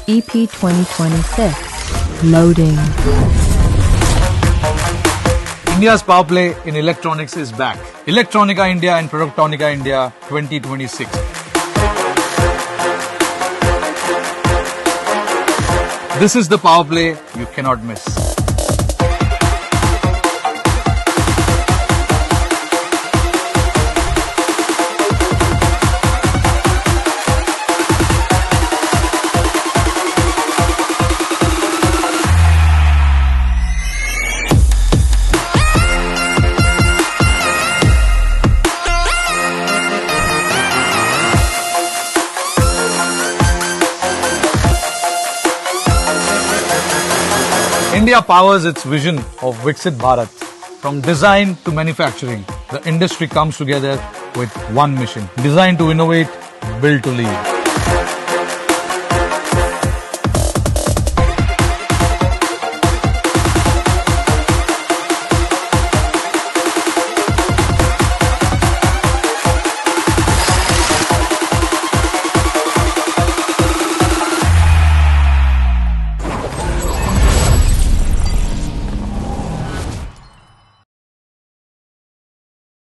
EP 2026. Loading. India's power play in electronics is back. Electronica India and Productronica India 2026. This is the power play you cannot miss. India powers its vision of Viksit Bharat. From design to manufacturing, the industry comes together with one mission: design to innovate, build to lead.